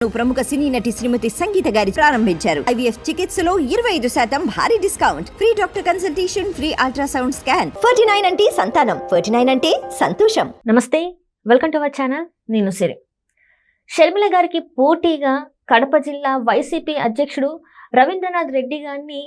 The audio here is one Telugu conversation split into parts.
ప్రముఖ సినీ నటి శ్రీమతి సంగీత గారి ప్రారంభించారు. ఐవీఎఫ్ చికిత్సలో 25% భారీ discount, free doctor consultation, free ultrasound scan. 49 అంటే సంతానం, 49 అంటే సంతోషం. నమస్తే, వెల్కమ్ టు అవర్ ఛానల్. నేను సిరి. షర్మిల గారికి పోటీగా కడప జిల్లా వైసీపీ అధ్యక్షుడు రవీంద్రనాథ్ రెడ్డి గారిని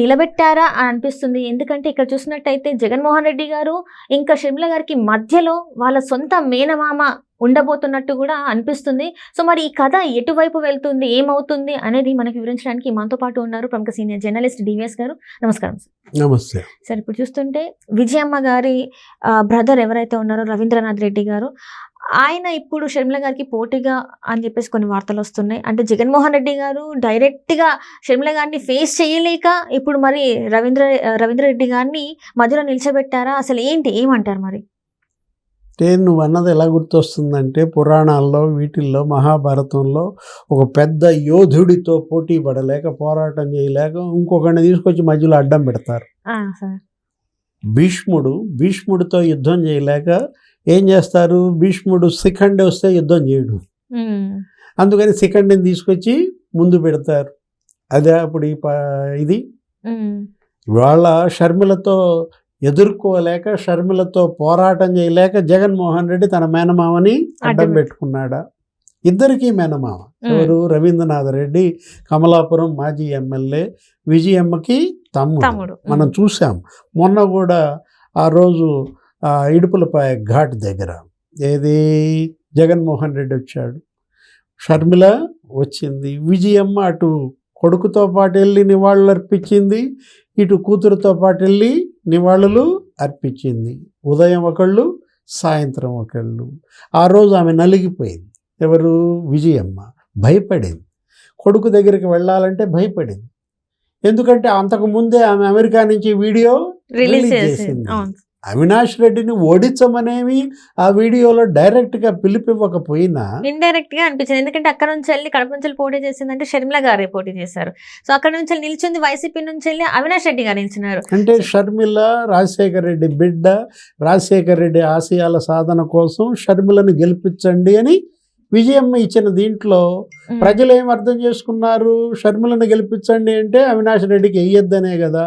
నిలబెట్టారా అని అనిపిస్తుంది. ఎందుకంటే ఇక్కడ చూసినట్టయితే జగన్మోహన్ రెడ్డి గారు ఇంకా షర్మిల గారికి మధ్యలో వాళ్ళ సొంత మేనమామ ఉండబోతున్నట్టు కూడా అనిపిస్తుంది. సో మరి ఈ కథ ఎటువైపు వెళ్తుంది, ఏమవుతుంది అనేది మనకి వివరించడానికి మనతో పాటు ఉన్నారు ప్రముఖ సీనియర్ జర్నలిస్ట్ డివిఎస్ గారు. నమస్కారం సార్. నమస్తే సార్. ఇప్పుడు చూస్తుంటే విజయమ్మ గారి బ్రదర్ ఎవరైతే ఉన్నారో రవీంద్రనాథ్ రెడ్డి గారు, ఆయన ఇప్పుడు షర్మిల గారికి పోటీగా అని చెప్పేసి కొన్ని వార్తలు వస్తున్నాయి. అంటే జగన్మోహన్ రెడ్డి గారు డైరెక్ట్గా షర్మిల గారిని ఫేస్ చేయలేక ఇప్పుడు మరి రవీంద్ర రెడ్డి గారిని మధ్యలో నిలిచబెట్టారా? అసలు ఏంటి, ఏమంటారు మరి? నువ్వు అన్నది ఎలా గుర్తొస్తుందంటే, పురాణాల్లో వీటిల్లో మహాభారతంలో ఒక పెద్ద యోధుడితో పోటీ పడలేక, పోరాటం చేయలేక ఇంకొకరిని తీసుకొచ్చి మధ్యలో అడ్డం పెడతారు. భీష్ముడితో యుద్ధం చేయలేక ఏం చేస్తారు, భీష్ముడు శిఖండి వస్తే యుద్ధం చేయడు, అందుకని శిఖండిని తీసుకొచ్చి ముందు పెడతారు. అదే అప్పుడు ఇది వాళ్ళ షర్మిలతో ఎదుర్కోలేక, షర్మిలతో పోరాటం చేయలేక జగన్మోహన్ రెడ్డి తన మేనమామని అడ్డం పెట్టుకున్నాడా? ఇద్దరికీ మేనమామ ఎవరు? రవీంద్రనాథ్ రెడ్డి, కమలాపురం మాజీ ఎమ్మెల్యే, విజయమ్మకి తమ్ముడు. మనం చూసాం మొన్న కూడా ఆ రోజు ఇడుపులపాయ ఘాట్ దగ్గర ఏది జగన్మోహన్ రెడ్డి వచ్చాడు, షర్మిల వచ్చింది, విజయమ్మ అటు కొడుకుతో పాటు వెళ్ళి నివాళులు అర్పించింది, ఇటు కూతురుతో పాటు వెళ్ళి నివాళులు అర్పించింది. ఉదయం ఒకళ్ళు, సాయంత్రం ఒకళ్ళు. ఆ రోజు ఆమె నలిగిపోయింది. ఎవరు? విజయమ్మ. భయపడింది, కొడుకు దగ్గరికి వెళ్ళాలంటే భయపడింది. ఎందుకంటే అంతకుముందే ఆమె అమెరికా నుంచి వీడియో రిలీజ్ చేసింది. అవినాష్ రెడ్డిని ఓడించమనేవి ఆ వీడియోలో డైరెక్ట్గా పిలిపివ్వకపోయినా ఇండైరెక్ట్గా అనిపించింది. ఎందుకంటే అక్కడ నుంచి వెళ్ళి కడప నుంచి పోటీ చేసిందంటే షర్మిల గారే పోటీ చేశారు. సో అక్కడ నుంచి నిల్చుంది వైసీపీ నుంచి వెళ్ళి అవినాష్ రెడ్డి గారు నిలిచినారు. అంటే షర్మిల రాజశేఖర రెడ్డి బిడ్డ, రాజశేఖర రెడ్డి ఆశయాల సాధన కోసం షర్మిలను గెలిపించండి అని విజయమ్మ ఇచ్చిన దీంట్లో ప్రజలు ఏం అర్థం చేసుకున్నారు? షర్మిలను గెలిపించండి అంటే అవినాష్ రెడ్డికి వెయ్యొద్దనే కదా.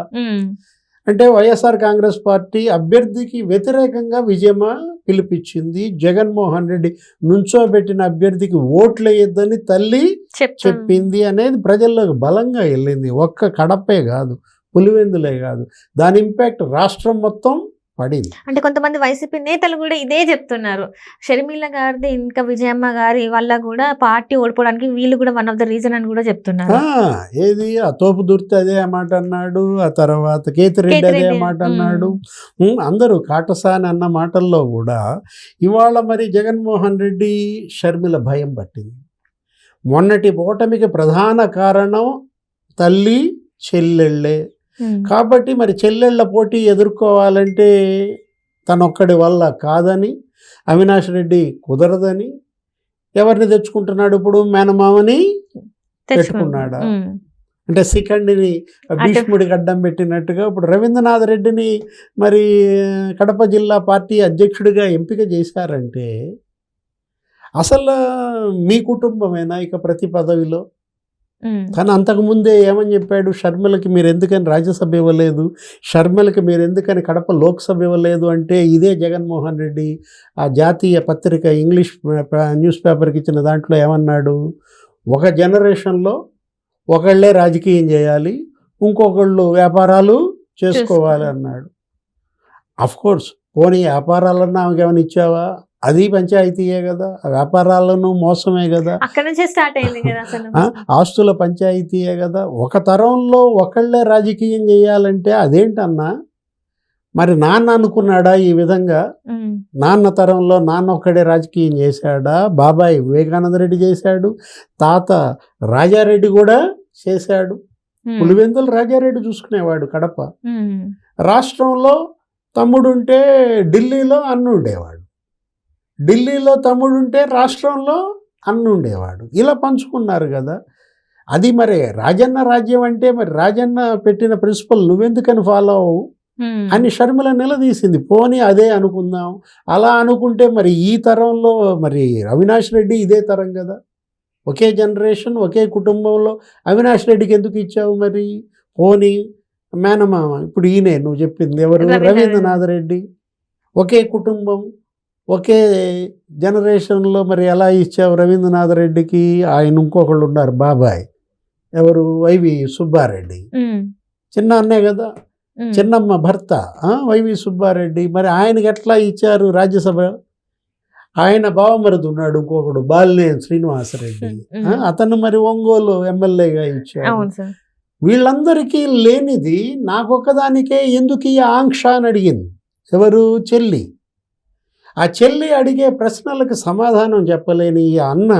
అంటే వైఎస్ఆర్ కాంగ్రెస్ పార్టీ అభ్యర్థికి వ్యతిరేకంగా విజయమ్మ పిలిపించింది. జగన్మోహన్ రెడ్డి నుంచోబెట్టిన అభ్యర్థికి ఓట్లు వేయొద్దని తల్లి చెప్పింది అనేది ప్రజల్లోకి బలంగా వెళ్ళింది. ఒక్క కడపే కాదు, పులివెందులే కాదు, దాని ఇంపాక్ట్ రాష్ట్రం మొత్తం పడింది. అంటే కొంతమంది వైసీపీ నేతలు కూడా ఇదే చెప్తున్నారు. షర్మిల గారిది ఇంకా విజయమ్మ గారి వల్ల కూడా పార్టీ ఓడిపోవడానికి వీళ్ళు కూడా వన్ ఆఫ్ ద రీజన్ అని కూడా చెప్తున్నారు. ఏది ఆ తోపు దుర్తి అదే మాట అన్నాడు, ఆ తర్వాత కేతిరెడ్డి అదే మాట అన్నాడు, అందరూ కాటసాని అన్న మాటల్లో కూడా ఇవాళ మరి జగన్మోహన్ రెడ్డి షర్మిల భయం పట్టింది. మొన్నటి ఓటమికి ప్రధాన కారణం తల్లి చెల్లెళ్ళే. కాబట్టి మరి చెల్లెళ్ళ పోటీ ఎదుర్కోవాలంటే తనొక్కడి వల్ల కాదని, అవినాష్ రెడ్డి కుదరదని ఎవరిని తెచ్చుకుంటున్నాడు ఇప్పుడు? మేనమామని పెట్టుకున్నాడా? అంటే శిఖండిని భీష్ముడికి అడ్డం పెట్టినట్టుగా ఇప్పుడు రవీంద్రనాథ్ రెడ్డిని మరి కడప జిల్లా పార్టీ అధ్యక్షుడిగా ఎంపిక చేశారంటే అసలు మీ కుటుంబమేనా ఇక ప్రతి పదవిలో? కానీ అంతకుముందే ఏమని చెప్పాడు? షర్మిలకి మీరు ఎందుకని రాజ్యసభ ఇవ్వలేదు, షర్మిలకి మీరు ఎందుకని కడప లోక్సభ ఇవ్వలేదు అంటే ఇదే జగన్మోహన్ రెడ్డి ఆ జాతీయ పత్రిక ఇంగ్లీష్ న్యూస్ పేపర్కి ఇచ్చిన దాంట్లో ఏమన్నాడు? ఒక జనరేషన్లో ఒకళ్ళే రాజకీయం చేయాలి, ఇంకొకళ్ళు వ్యాపారాలు చేసుకోవాలి అన్నాడు. అఫ్కోర్స్ పోనీ వ్యాపారాలన్నా ఆమెకి ఏమైనా ఇచ్చావా? అది పంచాయతీయే కదా, వ్యాపారాలను మోసమే కదా, అక్కడ నుంచే స్టార్ట్ అయింది కదా, ఆస్తుల పంచాయతీయే కదా. ఒక తరంలో ఒకళ్ళే రాజకీయం చేయాలంటే అదేంటన్నా? మరి నాన్న అనుకున్నాడా ఈ విధంగా? నాన్న తరంలో నాన్న ఒక్కడే రాజకీయం చేశాడా? బాబాయ్ వివేకానంద రెడ్డి చేశాడు, తాత రాజారెడ్డి కూడా చేశాడు. పులివెందులు రాజారెడ్డి చూసుకునేవాడు కడప. రాష్ట్రంలో తమ్ముడుంటే ఢిల్లీలో అన్నుండేవాడు, ఢిల్లీలో తమ్ముడుంటే రాష్ట్రంలో అన్నుండేవాడు. ఇలా పంచుకున్నారు కదా. అది మరి రాజన్న రాజ్యం అంటే మరి రాజన్న పెట్టిన ప్రిన్సిపల్ నువ్వెందుకని ఫాలో అవ్వు అని షర్మిల నిలదీసింది. పోనీ అదే అనుకుందాం. అలా అనుకుంటే మరి ఈ తరంలో మరి అవినాష్ రెడ్డి ఇదే తరం కదా, ఒకే జనరేషన్, ఒకే కుటుంబంలో అవినాష్ రెడ్డికి ఎందుకు ఇచ్చావు మరి? పోనీ మేనమామ, ఇప్పుడు ఈయనే నువ్వు చెప్పింది ఎవరు? రవీంద్రనాథ్ రెడ్డి. ఒకే కుటుంబం, ఒకే జనరేషన్లో మరి ఎలా ఇచ్చావు రవీంద్రనాథ్ రెడ్డికి? ఆయన ఇంకొకళ్ళు ఉన్నారు బాబాయ్, ఎవరు? వైవి సుబ్బారెడ్డి, చిన్న అన్నే కదా, చిన్నమ్మ భర్త వైవి సుబ్బారెడ్డి. మరి ఆయనకి ఎట్లా ఇచ్చారు రాజ్యసభ? ఆయన బావమరిది ఉన్నాడు ఇంకొకడు, బాలినేని శ్రీనివాసరెడ్డి, అతను మరి ఒంగోలు ఎమ్మెల్యేగా ఇచ్చారు. వీళ్ళందరికీ లేనిది నాకొక్కదానికే ఎందుకు ఈ ఆంక్ష అని అడిగింది. ఎవరు? చెల్లి. ఆ చెల్లి అడిగే ప్రశ్నలకు సమాధానం చెప్పలేని ఈ అన్న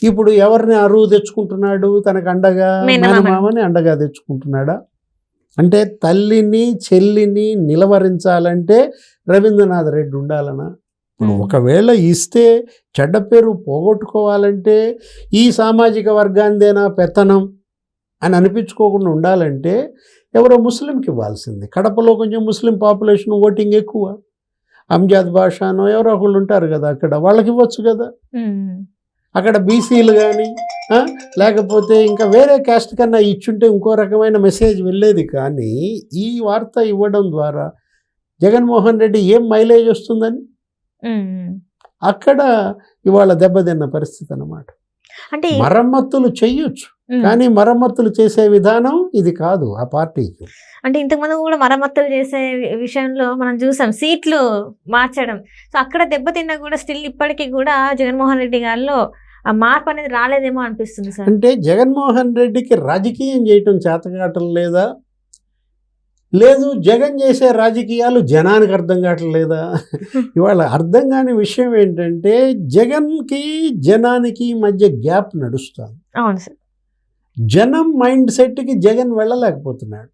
ఇప్పుడు ఎవరిని అరువు తెచ్చుకుంటున్నాడు? తనకు అండగా మేనమామని అండగా తెచ్చుకుంటున్నాడా? అంటే తల్లిని చెల్లిని నిలవరించాలంటే రవీంద్రనాథ్ రెడ్డి ఉండాలనా? ఇప్పుడు ఒకవేళ ఇస్తే చెడ్డ పేరు పోగొట్టుకోవాలంటే ఈ సామాజిక వర్గాందేనా పెత్తనం అని అనిపించుకోకుండా ఉండాలంటే ఎవరో ముస్లింకి ఇవ్వాల్సింది. కడపలో కొంచెం ముస్లిం పాపులేషన్ ఓటింగ్ ఎక్కువ, అంజాద్ బాషానో ఎవరో ఒకళ్ళు ఉంటారు కదా అక్కడ, వాళ్ళకి ఇవ్వచ్చు కదా. అక్కడ బీసీలు కానీ లేకపోతే ఇంకా వేరే క్యాస్ట్ కన్నా ఇచ్చుంటే ఇంకో రకమైన మెసేజ్ వెళ్ళేది. కానీ ఈ వార్త ఇవ్వడం ద్వారా జగన్మోహన్ రెడ్డి ఏం మైలేజ్ వస్తుందని అక్కడ ఇవాళ దెబ్బతిన్న పరిస్థితి అన్నమాట. అంటే మరమ్మతులు చెయ్యొచ్చు, కానీ మరమ్మతులు చేసే విధానం ఇది కాదు ఆ పార్టీకి. అంటే ఇంతకుముందు కూడా మరమ్మతులు చేసే విషయంలో మనం చూసాం, సీట్లు మార్చడం. సో అక్కడ దెబ్బతిన్నా కూడా స్టిల్ ఇప్పటికీ కూడా జగన్మోహన్ రెడ్డి గారిలో ఆ మార్పు అనేది రాలేదేమో అనిపిస్తుంది సార్. అంటే జగన్మోహన్ రెడ్డికి రాజకీయం చేయటం చేతకాటం లేదా? లేదు, జగన్ చేసే రాజకీయాలు జనానికి అర్థం కావట్లేదా? ఇవాళ అర్థం కాని విషయం ఏంటంటే జగన్కి జనానికి మధ్య గ్యాప్ నడుస్తుంది. అవును సార్. జనం మైండ్ సెట్కి జగన్ వెళ్ళలేకపోతున్నాడు,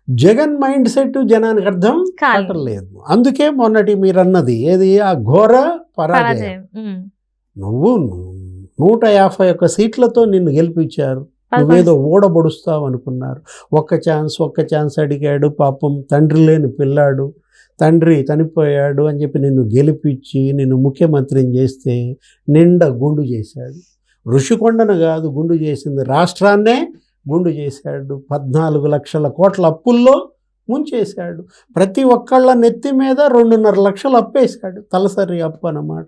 జగన్ మైండ్ సెట్ జనానికి అర్థం కావట్లేదు. అందుకే మొన్నటి మీరు అన్నది ఏది? ఆ ఘోర పరాజయం. నువ్వు 151 సీట్లతో నిన్ను గెలిపించారు, నువ్వేదో ఓడబొడుస్తావు అనుకున్నారు. ఒక్క ఛాన్స్ అడిగాడు, పాపం తండ్రి లేని పిల్లాడు, తండ్రి చనిపోయాడు అని చెప్పి నిన్ను గెలిపించి నిన్ను ముఖ్యమంత్రిని చేస్తే నిండా గుండు చేశాడు. ఋషికొండను కాదు గుండు చేసింది, రాష్ట్రాన్నే గుండు చేశాడు. 14 లక్షల కోట్ల అప్పుల్లో ముంచేశాడు. ప్రతి ఒక్కళ్ళ నెత్తి మీద 2.5 లక్షలు అప్పేశాడు, తలసరి అప్పు అన్నమాట.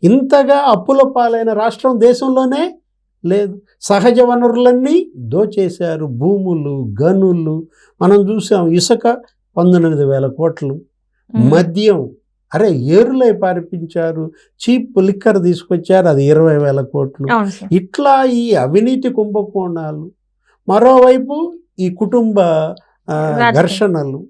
ఇంతగా అప్పుల పాలైన రాష్ట్రం దేశంలోనే లేదు. సహజ వనరులన్నీ దోచేశారు, భూములు గనులు మనం చూసాం. ఇసుక 19,000 కోట్లు, మద్యం అరే ఏరులై పారిపించారు, చీప్ లిక్కర్ తీసుకొచ్చారు, అది 20,000 కోట్లు. ఇట్లా ఈ అవినీతి కుంభకోణాలు, మరోవైపు ఈ కుటుంబ ఘర్షణలు.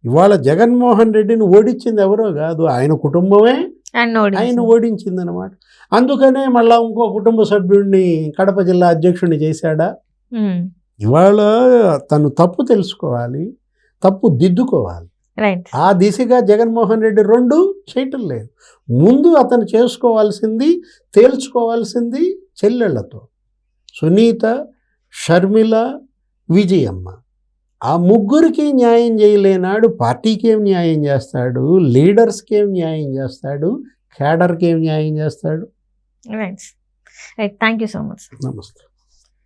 ఇవాళ జగన్మోహన్ రెడ్డిని ఓడించింది ఎవరో కాదు, ఆయన కుటుంబమే ఆయన ఓడించింది అనమాట. అందుకనే మళ్ళా ఇంకో కుటుంబ సభ్యుడిని కడప జిల్లా అధ్యక్షుడిని చేశాడా? ఇవాళ తను తప్పు తెలుసుకోవాలి, తప్పు దిద్దుకోవాలి. ఆ దిశగా జగన్మోహన్ రెడ్డి 2 చేయటం లేదు. ముందు అతను చేసుకోవాల్సింది, తేల్చుకోవాల్సింది చెల్లెళ్లతో, సునీత, షర్మిల, విజయమ్మ. ఆ ముగ్గురికి న్యాయం చేయలేనాడు పార్టీకి ఏం న్యాయం చేస్తాడు? లీడర్స్కి ఏం న్యాయం చేస్తాడు? క్యాడర్కి ఏం న్యాయం చేస్తాడు? Right. Thank you so much. నమస్తే.